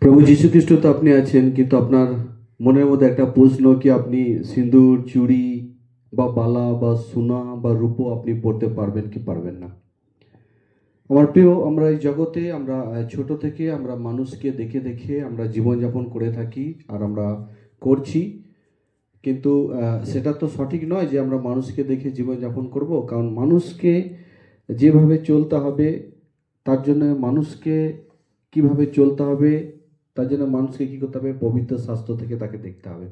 প্রভু যীশু খ্রিস্ট তো আপনি আছেন, কিন্তু আপনার মনের মধ্যে একটা প্রশ্ন কি আপনি সিঁদুর, চুড়ি বা বালা বা সোনা বা রূপো আপনি পরতে পারবেন কি পারবেন না? আমার প্রিয়, আমরা এই জগতে আমরা ছোট থেকে আমরা মানুষকে দেখে দেখে আমরা জীবনযাপন করে থাকি আর আমরা করছি। কিন্তু সেটা তো সঠিক নয় যে আমরা মানুষকে দেখে জীবনযাপন করব, কারণ মানুষকে যেভাবে চলতে হবে তার জন্য মানুষকে কিভাবে চলতে হবে, তার জন্য মানুষকে কী করতে হবে, পবিত্র শাস্ত্র থেকে তাকে দেখতে হবে।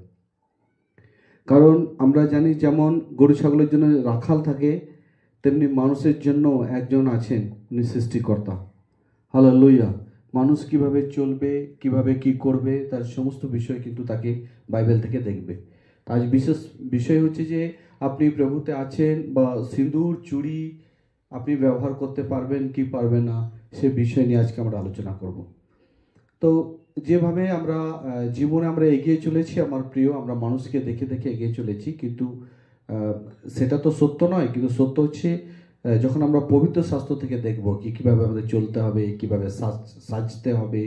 কারণ আমরা জানি যেমন গরু ছাগলের জন্য রাখাল থাকে, তেমনি মানুষের জন্য একজন আছেন, উনি সৃষ্টিকর্তা। হালেলুয়া। মানুষ কিভাবে চলবে, কিভাবে কি করবে, তার সমস্ত বিষয় কিন্তু তাকে বাইবেল থেকে দেখবে। আজ বিশেষ বিষয় হচ্ছে যে আপনি প্রভুতে আছেন বা সিঁদুর চুড়ি আপনি ব্যবহার করতে পারবেন কি পারবেন না, সে বিষয় নিয়ে আজকে আমরা আলোচনা করব। তো যেভাবে আমরা জীবনে আমরা এগিয়ে চলেছি আমার প্রিয়, আমরা মানুষকে দেখে দেখে এগিয়ে চলেছি, কিন্তু সেটা তো সত্য নয়। কিন্তু সত্য হচ্ছে যখন আমরা পবিত্র শাস্ত্র থেকে দেখব কি কীভাবে আমাদের চলতে হবে, কীভাবে সাজতে হবে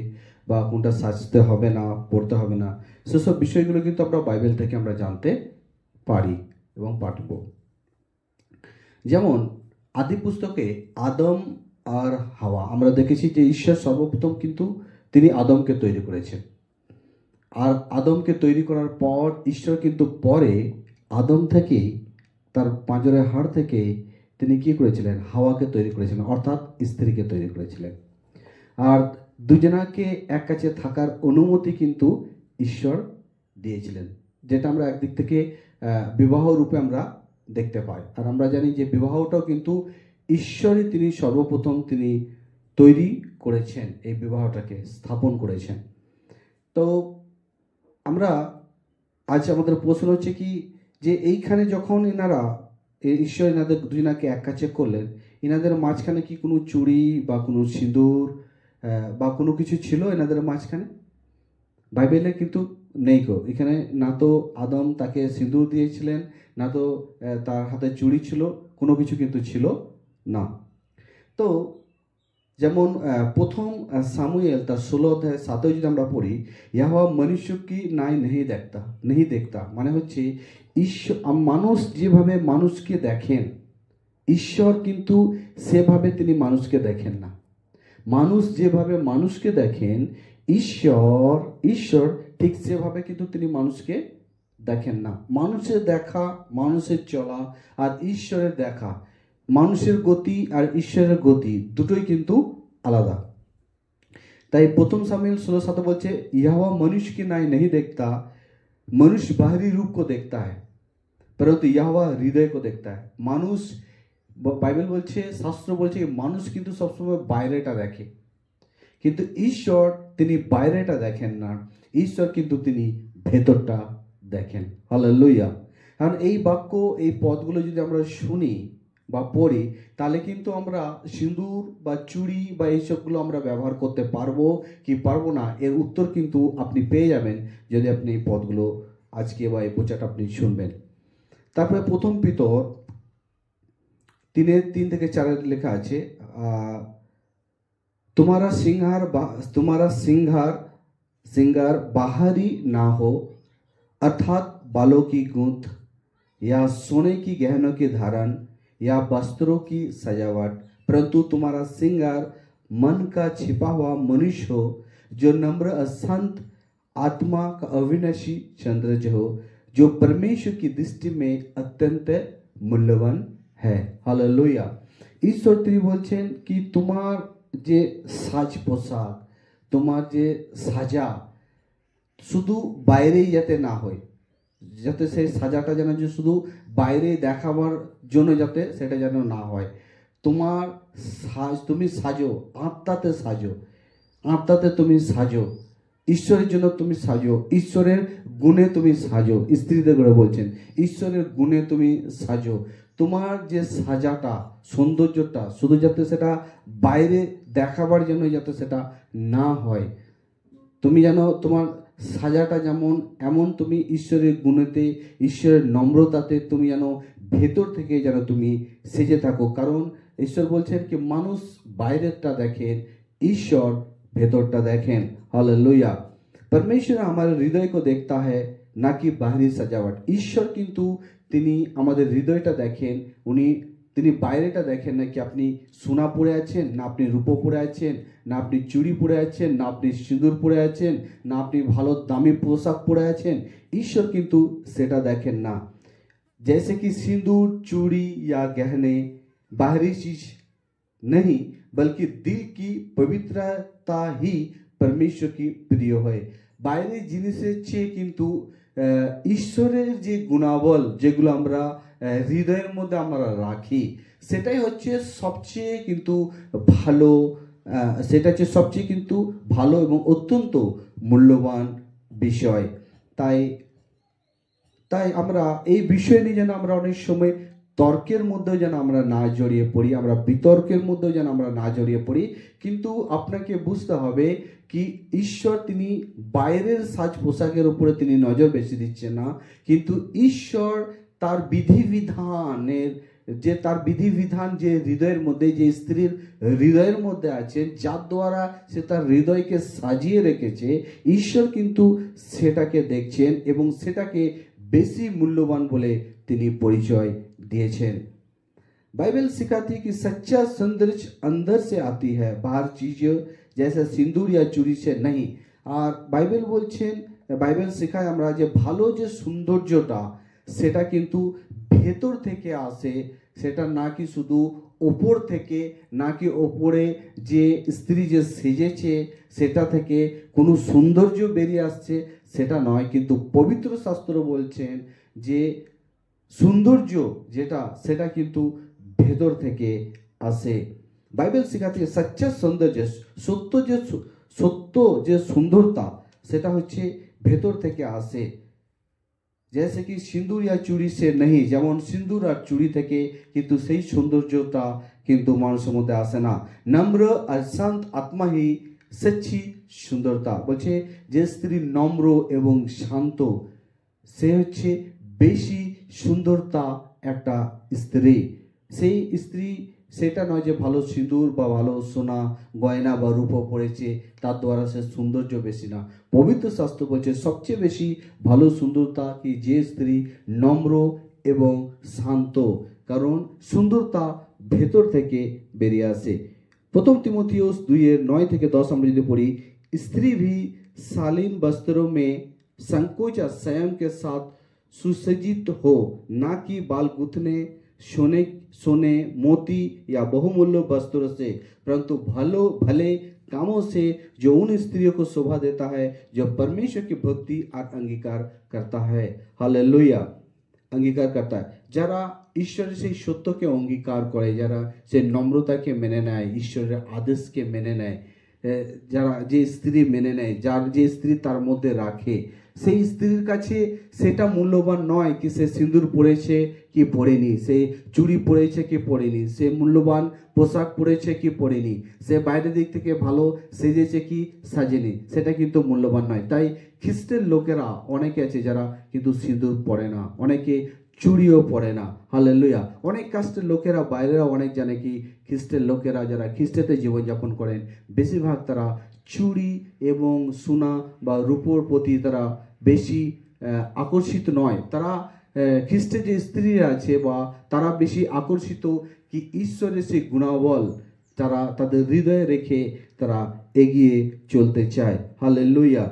বা কোনটা সাজতে হবে না, পড়তে হবে না, সেসব বিষয়গুলো কিন্তু আমরা বাইবেল থেকে আমরা জানতে পারি এবং পাঠব। যেমন আদি পুস্তকে আদম আর হাওয়া আমরা দেখেছি যে ঈশ্বর সর্বপ্রথম কিন্তু তিনি আদমকে তৈরি করেছেন। আর আদমকে তৈরি করার পর ঈশ্বর কিন্তু পরে আদম থেকেই, তার পাঁজরের হাড় থেকে তিনি কি করেছিলেন, হাওয়াকে তৈরি করেছিলেন, অর্থাৎ স্ত্রীকে তৈরি করেছিলেন। আর দুজনাকে এক কাছে থাকার অনুমতি কিন্তু ঈশ্বর দিয়েছিলেন, যেটা আমরা একদিক থেকে বিবাহ রূপে আমরা দেখতে পাই। আর আমরা জানি যে বিবাহটাও কিন্তু ঈশ্বরই তিনি সর্বপ্রথম তিনি তৈরি করেছেন, এই বিবাহটাকে স্থাপন করেছেন। তো আমরা আজ আমাদের প্রশ্ন হচ্ছে কি যে এইখানে যখন এনারা ঈশ্বর এনাদের দুজনাকে এক কাছে করলেন, এনাদের মাঝখানে কি কোনো চুড়ি বা কোনো সিঁদুর বা কোনো কিছু ছিল এনাদের মাঝখানে? বাইবেলে কিন্তু নেই গো। এখানে না তো আদম তাকে সিঁদুর দিয়েছিলেন, না তো তার হাতে চুড়ি ছিল, কোনো কিছু কিন্তু ছিল না। তো যেমন প্রথম সামুয়েল তার 16 অধ্যায় 7 যদি আমরা পড়ি, ইহোয়া মনুষ্য কি নাই নেহি দেখতা, মানে হচ্ছে ঈশ্বর, মানুষ যেভাবে মানুষকে দেখেন ঈশ্বর কিন্তু সেভাবে তিনি মানুষকে দেখেন না। মানুষ যেভাবে মানুষকে দেখেন ঈশ্বর ঈশ্বর ঠিক সেভাবে কিন্তু তিনি মানুষকে দেখেন না। মানুষের দেখা, মানুষের চলা আর ঈশ্বরের দেখা, মানুষের গতি আর ঈশ্বরের গতি দুটোই কিন্তু আলাদা। তাই প্রথম সামুয়েল 16:7 বলছে यहोवा मनुष्य की नाई नहीं देखता, मनुष्य बाहरी रूप को देखता है परंतु यहोवा हृदय को देखता है। মানুষ, বাইবেল বলছে, শাস্ত্র বলছে মানুষ কিন্তু সবসময় বাইরেটা দেখে, কিন্তু ঈশ্বর তিনি বাইরেটা দেখেন না, ঈশ্বর কিন্তু তিনি ভেতরটা দেখেন। হালেলুয়া। কারণ এই বাক্য, এই পদগুলো যদি আমরা শুনি বা পড়ি, তাহলে কিন্তু আমরা সিঁদুর বা চুড়ি বা এইসবগুলো আমরা ব্যবহার করতে পারবো কি পারবো না, এর উত্তর কিন্তু আপনি পেয়ে যাবেন যদি আপনি এই পদগুলো আজকে বা এই প্রচারটা আপনি শুনবেন। তারপরে প্রথম পিতর 3:3-4 লেখা আছে, तुम्हारा सिंगार बाहरी ना हो, अर्थात बालों की गूंथ या सोने की गहनों की धारण या वस्त्रों की सजावट, परंतु तुम्हारा सिंगार मन का छिपा हुआ मनुष्य हो, जो नम्र असंत आत्मा का अविनाशी चंद्रज हो, जो परमेश्वर की दृष्टि में अत्यंत मूल्यवान है। हालेलुया। ঈশ্বর তিনি বলছেন কি তোমার যে সাজ পোশাক, তোমার যে সাজা শুধু বাইরেই যাতে না হয়, যাতে সেই সাজাটা যেন যে শুধু বাইরে দেখাবার জন্য যাতে সেটা যেন না হয়। তোমার তুমি সাজো, আত্মাতে সাজো, আত্মাতে তুমি সাজো, ঈশ্বরের জন্য তুমি সাজো, ঈশ্বরের গুণে তুমি সাজো। স্ত্রীদের করে বলছেন ঈশ্বরের গুণে তুমি সাজো। তোমার যে সাজাটা, সৌন্দর্যটা শুধু যাতে সেটা বাইরে দেখাবার জন্য যাতে সেটা না হয়, তুমি যেন তোমার সাজাটা যেমন এমন তুমি ঈশ্বরের গুণেতে, ঈশ্বরের নম্রতাতে তুমি যেন ভেতর থেকে যেন তুমি সেজে থাকো। কারণ ঈশ্বর বলছেন কি মানুষ বাইরেরটা দেখেন, ঈশ্বর ভেতরটা দেখেন। হালেলুয়া। परमेश्वर हमारे हृदय को देखता है ना कि बाहरी सजावट। ঈশ্বর কিন্তু তিনি আমাদের হৃদয়টা দেখেন, উনি তিনি বাইরেটা দেখেন না কি আপনি সোনা পরে আছেন, না আপনি রূপো পরে আছেন, না আপনি চুড়ি পরে আছেন, না আপনি সিঁদুর পরে আছেন, না আপনি ভালো দামি পোশাক পরে আছেন। ঈশ্বর কিন্তু সেটা দেখেন না। जैसे कि सिंदूर, चूड़ी या गहने बाहरी चीज नहीं, बल्कि दिल की पवित्रता ही परमेश्वर की प्रिय হয়। বাইরের জিনিসের চেয়ে কিন্তু ঈশ্বরের যে গুণাবল যেগুলো আমরা হৃদয়ের মধ্যে আমরা রাখি, সেটাই হচ্ছে সবচেয়ে কিন্তু ভালো, সেটা হচ্ছে সবচেয়ে কিন্তু ভালো এবং অত্যন্ত মূল্যবান বিষয়। তাই তাই আমরা এই বিষয় নিয়ে যেন আমরা অনেক সময় তর্কের মধ্যেও যেন আমরা না জড়িয়ে পড়ি, আমরা বিতর্কের মধ্যেও যেন আমরা না জড়িয়ে পড়ি। কিন্তু আপনাকে বুঝতে হবে কি ঈশ্বর তিনি বাইরের সাজ পোশাকের উপরে তিনি নজর বেশি দিচ্ছেন না, কিন্তু ঈশ্বর তার বিধিবিধানের তার বিধিবিধান যে হৃদয়ের মধ্যে, যে স্ত্রীর হৃদয়ের মধ্যে আছে, যার দ্বারা সে তার হৃদয়কে সাজিয়ে রেখেছে, ঈশ্বর কিন্তু সেটাকে দেখছেন এবং সেটাকে বেশি মূল্যবান বলে তিনি পরিচয় দিয়েছেন। बाइबल सिखाती है कि सच्चा सौंदर्य अंदर से आती है, बाहर चीज़ों जैसे सिंदूर या चूड़ी से नहीं। আর বাইবেল বলছেন, বাইবেল শেখায় আমরা যে ভালো যে সৌন্দর্যটা সেটা কিন্তু ভেতর থেকে আসে, সেটা না কি শুধু ওপর থেকে, না কি ওপরে যে স্ত্রী যে সেজেছে সেটা থেকে কোনো সৌন্দর্য বেরিয়ে আসছে সেটা নয়, কিন্তু পবিত্র শাস্ত্র বলছেন যে সৌন্দর্য যেটা সেটা কিন্তু ভেতর থেকে আসে। বাইবেল শেখাতে সচ্চা সৌন্দর্য, সত্য যে সুন্দরতা সেটা হচ্ছে ভেতর থেকে আসে। जैसे कि सिंदूर या चूड़ी से नहीं, যেমন সিন্দুর আর চুড়ি থেকে কিন্তু সেই সৌন্দর্যটা কিন্তু মানুষের মধ্যে আসে না। নম্র আর শান্ত আত্মা হি সচ্চি সুন্দরতা। বলছে যে স্ত্রী নম্র এবং শান্ত সে হচ্ছে বেশি সুন্দরতা একটা স্ত্রী। সেই স্ত্রী সেটা নয় যে ভালো সিঁদুর বা ভালো সোনা গয়না বা রূপো পড়েছে তার দ্বারা সে সৌন্দর্য বেশি না। পবিত্র শাস্ত্র বলছে সবচেয়ে বেশি ভালো সুন্দরতা কি যে স্ত্রী নম্র এবং শান্ত, কারণ সুন্দরতা ভেতর থেকে বেরিয়ে আসে। প্রথম তিমোথিওস 2:9-10 আমরা যদি পড়ি, स्त्री भी शालीन वस्त्रों में संकोच या संयम के साथ सुसज्जित हो, ना कि बाल गुथने, सोने मोती या बहुमूल्य वस्त्रों से, परंतु भले कामों से जो उन स्त्रियों को शोभा देता है जो परमेश्वर की भक्ति और अंगीकार करता है। हालेलुया। अंगीकार करता है যারা ঈশ্বরের সেই সত্যকে অঙ্গীকার করে, যারা সেই নম্রতাকে মেনে নেয়, ঈশ্বরের আদেশকে মেনে নেয়, যারা যে স্ত্রী মেনে নেয়, যার যে স্ত্রী তার মধ্যে রাখে, সেই স্ত্রীর কাছে সেটা মূল্যবান নয় কি সে সিঁদুর পরেছে কি পরেনি, সে চুড়ি পরেছে কি পরেনি, সে মূল্যবান পোশাক পরেছে কি পরেনি, সে বাইরের দিক থেকে ভালো সেজেছে কি সাজেনি, সেটা কিন্তু মূল্যবান নয়। তাই খ্রিস্টের লোকেরা অনেকে আছে যারা কিন্তু সিঁদুর পরে না, অনেকে চুড়িও পরে না। হালেলুয়া। অনেক কাস্টের লোকেরা বাইরেরা অনেক জানে কি খ্রিস্টের লোকেরা যারা খ্রিস্টেতে জীবনযাপন করেন বেশিরভাগ তারা চুড়ি এবং সোনা বা রূপোর প্রতি তারা বেশি আকর্ষিত নয়। তারা খ্রিস্টের যে স্ত্রীরা আছে বা তারা বেশি আকর্ষিত কি ঈশ্বরের সেই গুণাবল তারা তাদের হৃদয়ে রেখে তারা এগিয়ে চলতে চায়। হালেলুয়া।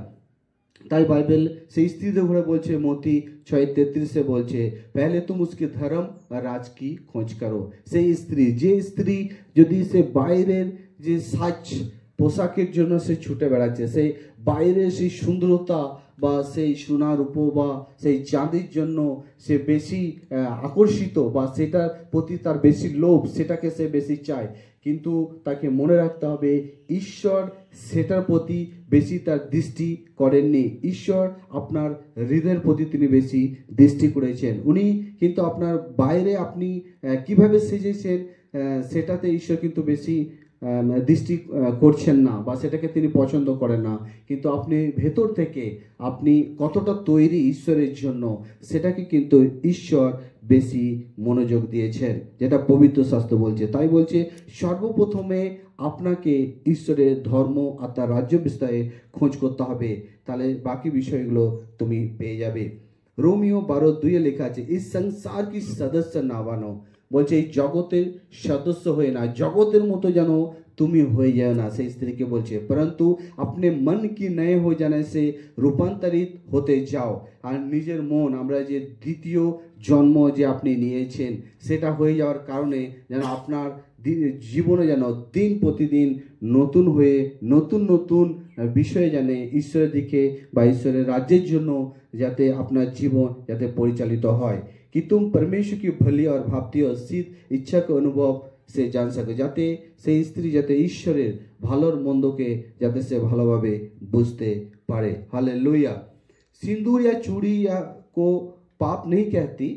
তাই বাইবেল সেই স্ত্রীদের ঘরে বলছে, মতি 6:33 বলছে, पहले तुम उसके धर्म और राज की खोज करो। সেই স্ত্রী, যে স্ত্রী যদি সে বাইরের যে সাজ পোশাকের জন্য সে ছুটে বেড়াচ্ছে, সেই বাইরের সেই সুন্দরতা বা সেই সোনা রূপো বা সেই চাঁদির জন্য সে বেশি আকর্ষিত বা সেটার প্রতি তার বেশি লোভ, সেটাকে সে বেশি চায়, কিন্তু তাকে মনে রাখতে হবে ঈশ্বর সেটার প্রতি বেশি তার দৃষ্টি করেননি। ঈশ্বর আপনার হৃদয়ের প্রতি তিনি বেশি দৃষ্টি করেছেন। উনি কিন্তু আপনার বাইরে আপনি কিভাবে সেজেছেন সেটাতে ঈশ্বর কিন্তু বেশি দৃষ্টি করছেন না বা সেটাকে তিনি পছন্দ করেন না, কিন্তু আপনি ভেতর থেকে আপনি কতটা তৈরি ঈশ্বরের জন্য সেটাকে কিন্তু ঈশ্বর বেশি মনোযোগ দিয়েছেন, যেটা পবিত্র শাস্ত্র বলছে। তাই বলছে সর্বপ্রথমে আপনাকে ঈশ্বরের ধর্ম আর তার রাজ্য বিস্তারে খোঁজ করতে হবে, তাহলে বাকি বিষয়গুলো তুমি পেয়ে যাবে। রোমিও 12:2 লেখা আছে, এই সংসার কি সদস্য না বানো, বলছে এই জগতের সদস্য হয়ে না, জগতের মতো যেন তুমি হয়ে যাও না, সেই স্ত্রীকে বলছে, परंतु अपने मन की नए हो जाने से রূপান্তরিত হতে যাও। আর নিজের মন, আমরা যে দ্বিতীয় জন্ম যে আপনি নিয়েছেন সেটা হয়ে যাওয়ার কারণে যেন আপনার জীবনে যেন দিন প্রতিদিন নতুন হয়ে নতুন নতুন বিষয়ে জানে ঈশ্বরের দিকে বা ঈশ্বরের রাজ্যের জন্য যাতে আপনার জীবন যাতে পরিচালিত হয়। कि तुम परमेश्वर की भली और भावती और सिद्ध इच्छा के अनुभव से जान सको, যাতে সেই স্ত্রী যাতে ঈশ্বরের ভালোর মন্দকে যাতে সে ভালোভাবে বুঝতে পারে। हालेलुया। सिंदूर या चूड़ी या को पाप नहीं कहती,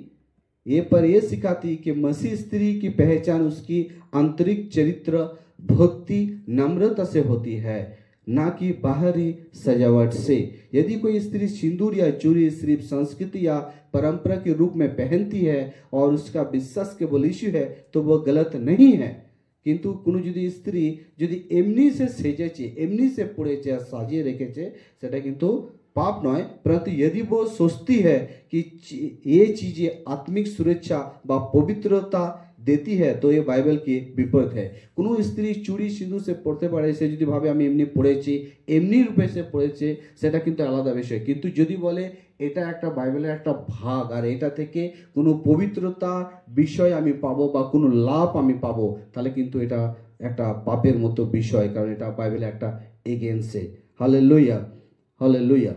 ये पर ये सिखाती कि मसीह स्त्री की पहचान उसकी आंतरिक चरित्र, भक्ति, नम्रता से होती है, ना कि बाहरी सजावट से। यदि कोई स्त्री सिंदूर या चूड़ी सिर्फ संस्कृति या परंपरा के रूप में पहनती है और उसका विश्वास केवल यीशु है तो वह गलत नहीं है। কিন্তু কোনো যদি স্ত্রী যদি এমনি সে সেজেছে, এমনি সে পড়েছে আর সাজিয়ে রেখেছে, সেটা কিন্তু पाप नয়, परंतु यदि वो सोचती है कि ये चीज़ें आत्मिक सुरक्षा व पवित्रता देती है तो ये बाइबल के विपरीत है। কোনো স্ত্রী চুড়ি সিঁদুর সে পড়তে পারে, সে যদি ভাবে আমি এমনি পড়েছি, এমনি রূপে সে পড়েছে, সেটা কিন্তু আলাদা বিষয়। কিন্তু যদি বলে এটা একটা বাইবেলের একটা ভাগ আর এটা থেকে কোনো পবিত্রতা বিষয় আমি পাবো বা কোনো লাভ আমি পাবো, তাহলে কিন্তু এটা একটা পাপের মতো বিষয়, কারণ এটা বাইবেলে একটা এগেন্সে। Hallelujah, hallelujah.